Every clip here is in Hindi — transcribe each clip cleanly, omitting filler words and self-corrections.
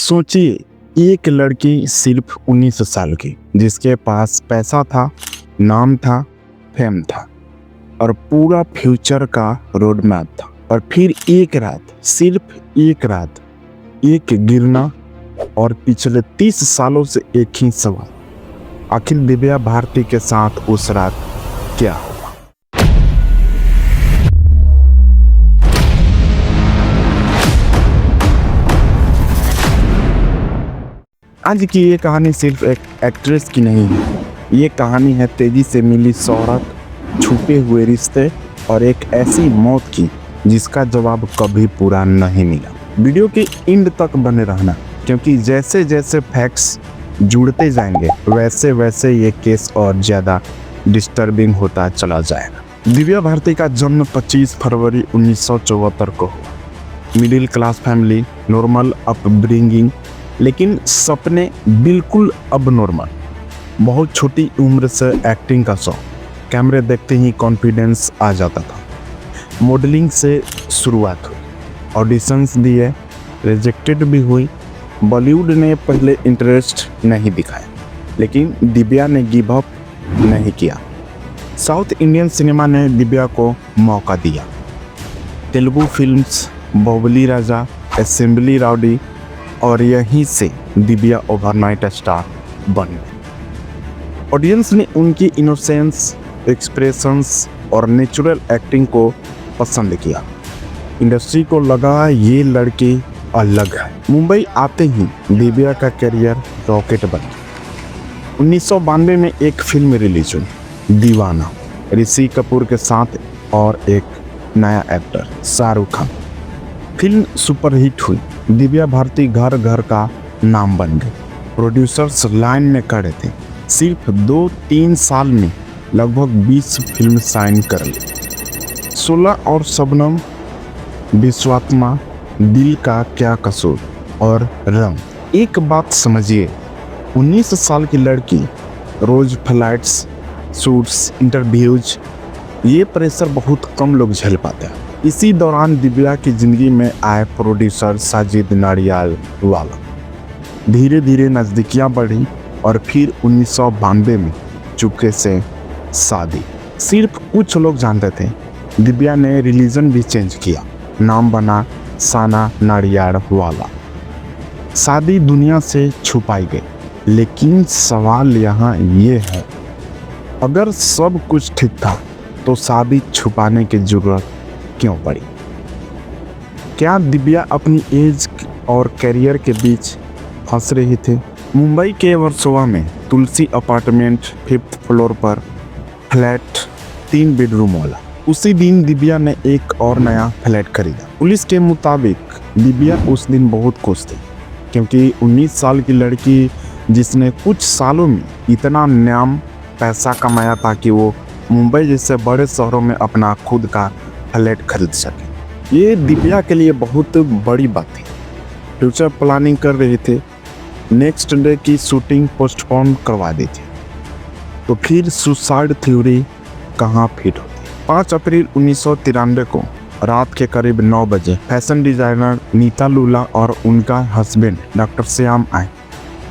सोचिए, एक लड़की सिर्फ 19 साल की, जिसके पास पैसा था, नाम था, फेम था और पूरा फ्यूचर का रोड मैप था। और फिर एक रात, सिर्फ एक रात, एक गिरना और पिछले 30 सालों से एक ही सवाल, आखिर दिव्या भारती के साथ उस रात क्या हुआ? आज की ये कहानी सिर्फ एक एक्ट्रेस की नहीं है। ये कहानी है तेजी से मिली शोहरत, छुपे हुए रिश्ते और एक ऐसी मौत की जिसका जवाब कभी पूरा नहीं मिला। वीडियो के एंड तक बने रहना, क्योंकि जैसे जैसे फैक्ट्स जुड़ते जाएंगे वैसे वैसे ये केस और ज़्यादा डिस्टर्बिंग होता चला जाएगा। दिव्या भारती का जन्म 25 फरवरी 1974 को हुआ। Middle class family, normal upbringing, लेकिन सपने बिल्कुल अब नॉर्मल। बहुत छोटी उम्र से एक्टिंग का शौक, कैमरे देखते ही कॉन्फिडेंस आ जाता था। मॉडलिंग से शुरुआत हुई, ऑडिशंस दिए, रिजेक्टेड भी हुई। बॉलीवुड ने पहले इंटरेस्ट नहीं दिखाया, लेकिन दिव्या ने गिव अप नहीं किया। साउथ इंडियन सिनेमा ने दिव्या को मौका दिया। तेलुगु फिल्म्स बाहुबली राजा, असेंबली राउडी, और यहीं से दिव्या ओवरनाइट स्टार बन गई। ऑडियंस ने उनकी इनोसेंस, एक्सप्रेशंस और नेचुरल एक्टिंग को पसंद किया। इंडस्ट्री को लगा ये लड़की अलग है। मुंबई आते ही दिव्या का करियर रॉकेट बन गया। 1992 में एक फिल्म रिलीज हुई, दीवाना, ऋषि कपूर के साथ और एक नया actor Shahrukh Khan. Film superhit हुई। दिव्या भारती घर घर का नाम बन गई। प्रोड्यूसर्स लाइन में खड़े थे। सिर्फ 2-3 साल में लगभग 20 फिल्म साइन कर ली। 16 और शबनम, विश्वात्मा, दिल का क्या कसूर और रंग। एक बात समझिए, 19 साल की लड़की, रोज फ्लाइट्स, शूट्स, इंटरव्यूज, ये प्रेशर बहुत कम लोग झेल पाते हैं। इसी दौरान दिव्या की जिंदगी में आए प्रोड्यूसर साजिद नाडियाडवाला। धीरे धीरे नज़दीकियाँ बढ़ी और फिर 1992 में चुपके से शादी। सिर्फ कुछ लोग जानते थे। दिव्या ने रिलीजन भी चेंज किया, नाम बना साना नाडियाडवाला। शादी दुनिया से छुपाई गई, लेकिन सवाल यहाँ ये है, अगर सब कुछ ठीक था तो शादी छुपाने की जरूरत क्यों पड़ी? क्या दिव्या अपनी एज और करियर के बीच फंस रही थी? मुंबई के वर्सोवा में तुलसी अपार्टमेंट 5th फ्लोर पर फ्लैट 3 बेडरूम वाला। उसी दिन दिव्या ने एक और नया फ्लैट खरीदा। पुलिस के मुताबिक दिव्या उस दिन बहुत खुश थी, क्योंकि 19 साल की लड़की जिसने कुछ सालों में इतना नाम पैसा कमाया था कि वो मुंबई जैसे बड़े शहरों में अपना खुद का फ्लैट खरीद सके, ये दिव्या के लिए बहुत बड़ी बात थी। फ्यूचर प्लानिंग कर रही थी। नेक्स्ट डे की शूटिंग पोस्टपोन करवा दी थी। तो फिर सुसाइड थ्योरी कहाँ फिट होती? 5 अप्रैल 1993 को रात के करीब 9 बजे फैशन डिजाइनर नीता लूला और उनका हस्बैंड डॉक्टर श्याम आए।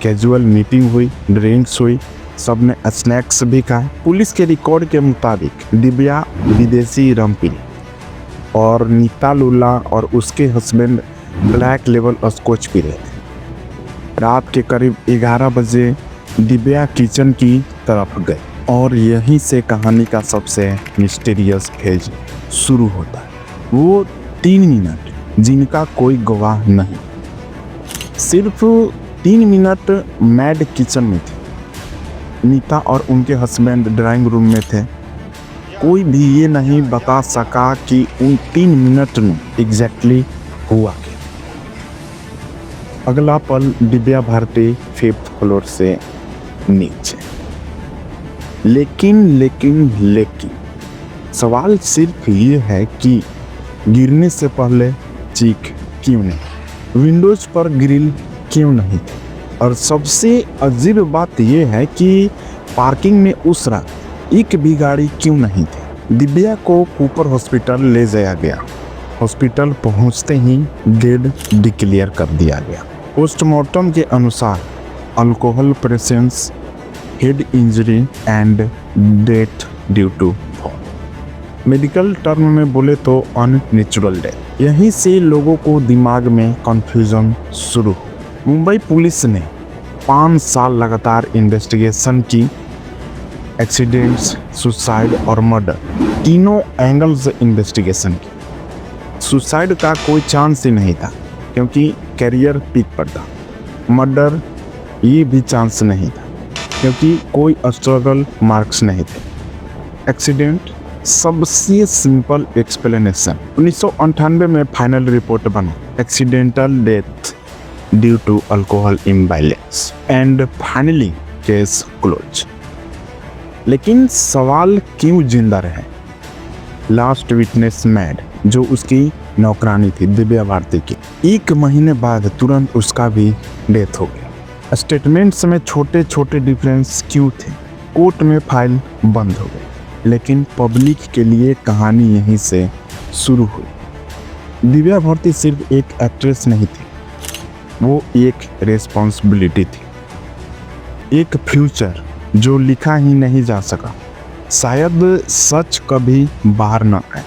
कैजुअल मीटिंग हुई, ड्रिंक्स हुई, सबने स्नैक्स भी खाए। पुलिस के रिकॉर्ड के मुताबिक दिव्या विदेशी रम पी और नीता लूला और उसके हस्बैंड ब्लैक लेवल स्कॉच पी रहे थे। रात के करीब 11 बजे दिव्या किचन की तरफ गई और यहीं से कहानी का सबसे मिस्टीरियस फेज शुरू होता है। वो 3 मिनट जिनका कोई गवाह नहीं, सिर्फ 3 मिनट मैड किचन में थे। नीता और उनके हस्बैंड ड्राइंग रूम में थे। कोई भी ये नहीं बता सका कि उन 3 मिनट में एग्जैक्टली हुआ क्या। अगला पल दिव्या भारती 5th फ्लोर से नीचे। लेकिन सवाल सिर्फ ये है कि गिरने से पहले चीख क्यों नहीं? विंडोज पर ग्रिल क्यों नहीं थी? और सबसे अजीब बात यह है कि पार्किंग में उस रात एक भी गाड़ी क्यों नहीं थी? दिव्या को कूपर हॉस्पिटल ले जाया गया। हॉस्पिटल पहुंचते ही डेड डिक्लेयर कर दिया गया। पोस्टमार्टम के अनुसार alcohol presence, head injury and death due to fall. Medical term में बोले तो अननेचुरल डेथ। यहीं से लोगों को दिमाग में कंफ्यूजन शुरू हो। मुंबई पुलिस ने 5 साल लगातार इन्वेस्टिगेशन की। एक्सीडेंट्स, सुसाइड और मर्डर तीनों एंगल्स से इन्वेस्टिगेशन की। सुसाइड का कोई चांस ही नहीं था क्योंकि कैरियर पीक पर था। मर्डर ये भी चांस नहीं था क्योंकि कोई स्ट्रगल मार्क्स नहीं थे। एक्सीडेंट सबसे सिंपल एक्सप्लेनेशन 1998 में फाइनल रिपोर्ट बना, accidental death due to alcohol imbalance and finally case close. लेकिन सवाल क्यों जिंदा रहे? लास्ट विटनेस मैड जो उसकी नौकरानी थी दिव्या भारती की, 1 महीने बाद तुरंत उसका भी डेथ हो गया। स्टेटमेंट्स में छोटे छोटे डिफरेंस क्यों थे? कोर्ट में फाइल बंद हो गई, लेकिन पब्लिक के लिए कहानी यहीं से शुरू हुई। दिव्या भारती सिर्फ एक एक्ट्रेस नहीं थी, वो एक रिस्पॉन्सिबिलिटी थी, एक फ्यूचर जो लिखा ही नहीं जा सका। शायद सच कभी बाहर न आए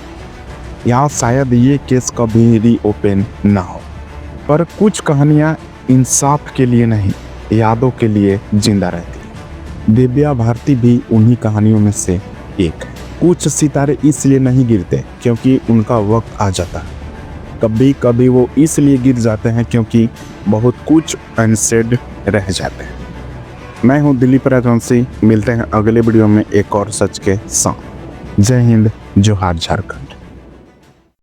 या शायद ये केस कभी रीओपन ना हो, पर कुछ कहानियाँ इंसाफ के लिए नहीं, यादों के लिए जिंदा रहती है। दिव्या भारती भी उन्हीं कहानियों में से एक है। कुछ सितारे इसलिए नहीं गिरते क्योंकि उनका वक्त आ जाता है, कभी कभी वो इसलिए गिर जाते हैं क्योंकि बहुत कुछ अनसेड रह जाते हैं। मैं हूं दिलीप राजवंशी, मिलते हैं अगले वीडियो में एक और सच के साथ। जय हिंद, जोहार झारखंड।